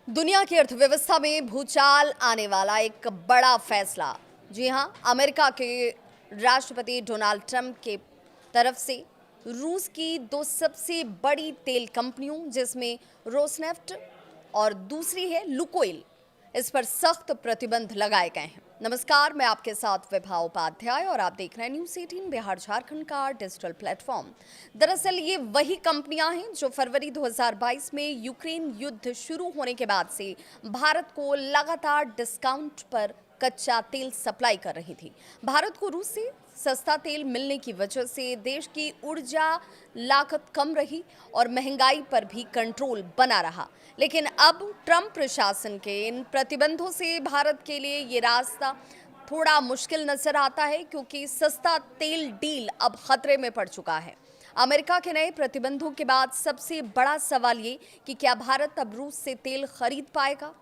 दुनिया की अर्थव्यवस्था में भूचाल आने वाला एक बड़ा फैसला। जी हां, अमेरिका के राष्ट्रपति डोनाल्ड ट्रंप के तरफ से रूस की दो सबसे बड़ी तेल कंपनियों जिसमें रोसनेफ्ट और दूसरी है लुकोइल, इस पर सख्त प्रतिबंध लगाए गए हैं। नमस्कार, मैं आपके साथ विभा उपाध्याय और आप देख रहे हैं न्यूज़ 18 बिहार झारखंड का डिजिटल प्लेटफॉर्म। दरअसल ये वही कंपनियां हैं जो फरवरी 2022 में यूक्रेन युद्ध शुरू होने के बाद से भारत को लगातार डिस्काउंट पर कच्चा तेल सप्लाई कर रही थी। भारत को रूस से सस्ता तेल मिलने की वजह से देश की ऊर्जा लागत कम रही और महंगाई पर भी कंट्रोल बना रहा। लेकिन अब ट्रंप प्रशासन के इन प्रतिबंधों से भारत के लिए ये रास्ता थोड़ा मुश्किल नजर आता है, क्योंकि सस्ता तेल डील अब खतरे में पड़ चुका है। अमेरिका के नए प्रतिबंधों के बाद सबसे बड़ा सवाल ये कि क्या भारत अब रूस से तेल खरीद पाएगा।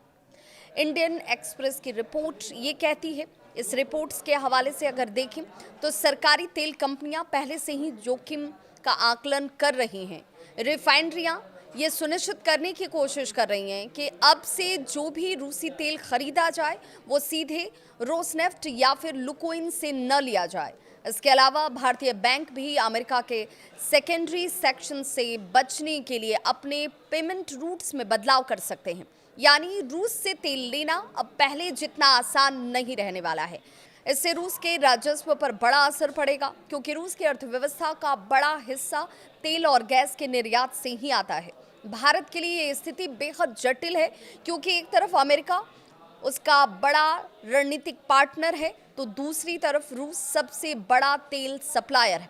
इंडियन एक्सप्रेस की रिपोर्ट ये कहती है। इस रिपोर्ट्स के हवाले से अगर देखें तो सरकारी तेल कंपनियां पहले से ही जोखिम का आकलन कर रही हैं। रिफाइनरियां ये सुनिश्चित करने की कोशिश कर रही हैं कि अब से जो भी रूसी तेल खरीदा जाए वो सीधे रोसनेफ्ट या फिर लुकोइल से न लिया जाए। इसके अलावा भारतीय बैंक भी अमेरिका के सेकेंडरी सेक्शन से बचने के लिए अपने पेमेंट रूट्स में बदलाव कर सकते हैं। यानी रूस से तेल लेना अब पहले जितना आसान नहीं रहने वाला है। इससे रूस के राजस्व पर बड़ा असर पड़ेगा, क्योंकि रूस की अर्थव्यवस्था का बड़ा हिस्सा तेल और गैस के निर्यात से ही आता है। भारत के लिए ये स्थिति बेहद जटिल है, क्योंकि एक तरफ अमेरिका उसका बड़ा रणनीतिक पार्टनर है, तो दूसरी तरफ रूस सबसे बड़ा तेल सप्लायर है।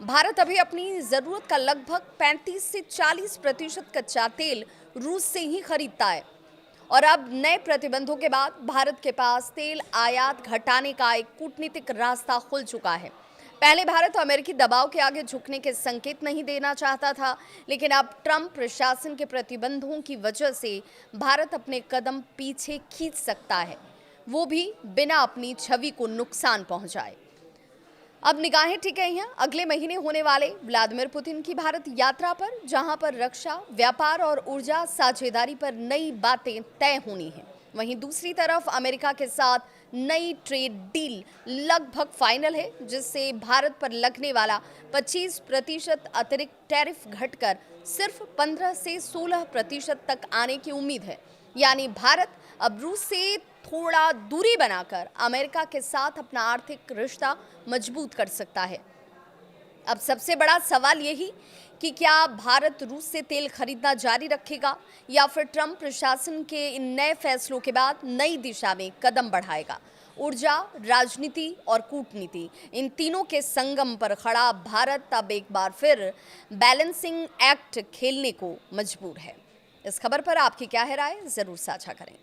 भारत अभी अपनी ज़रूरत का लगभग 35 से 40% कच्चा तेल रूस से ही खरीदता है। और अब नए प्रतिबंधों के बाद भारत के पास तेल आयात घटाने का एक कूटनीतिक रास्ता खुल चुका है। पहले भारत अमेरिकी दबाव के आगे झुकने के संकेत नहीं देना चाहता था, लेकिन अब ट्रंप प्रशासन के प्रतिबंधों की वजह से भारत अपने कदम पीछे खींच सकता है, वो भी बिना अपनी छवि को नुकसान पहुंचाए। अब निगाहें टिकी हैं अगले महीने होने वाले व्लादिमीर पुतिन की भारत यात्रा पर, जहां पर रक्षा, व्यापार और ऊर्जा साझेदारी पर नई बातें तय होनी हैं। वहीं दूसरी तरफ अमेरिका के साथ नई ट्रेड डील लगभग फाइनल है, जिससे भारत पर लगने वाला 25% अतिरिक्त टैरिफ घटकर सिर्फ 15 से 16% तक आने की उम्मीद है। यानी भारत अब रूस से थोड़ा दूरी बनाकर अमेरिका के साथ अपना आर्थिक रिश्ता मजबूत कर सकता है। अब सबसे बड़ा सवाल यही कि क्या भारत रूस से तेल खरीदना जारी रखेगा या फिर ट्रंप प्रशासन के इन नए फैसलों के बाद नई दिशा में कदम बढ़ाएगा। ऊर्जा, राजनीति और कूटनीति, इन तीनों के संगम पर खड़ा भारत अब एक बार फिर बैलेंसिंग एक्ट खेलने को मजबूर है। इस खबर पर आपकी क्या है राय, जरूर साझा करें।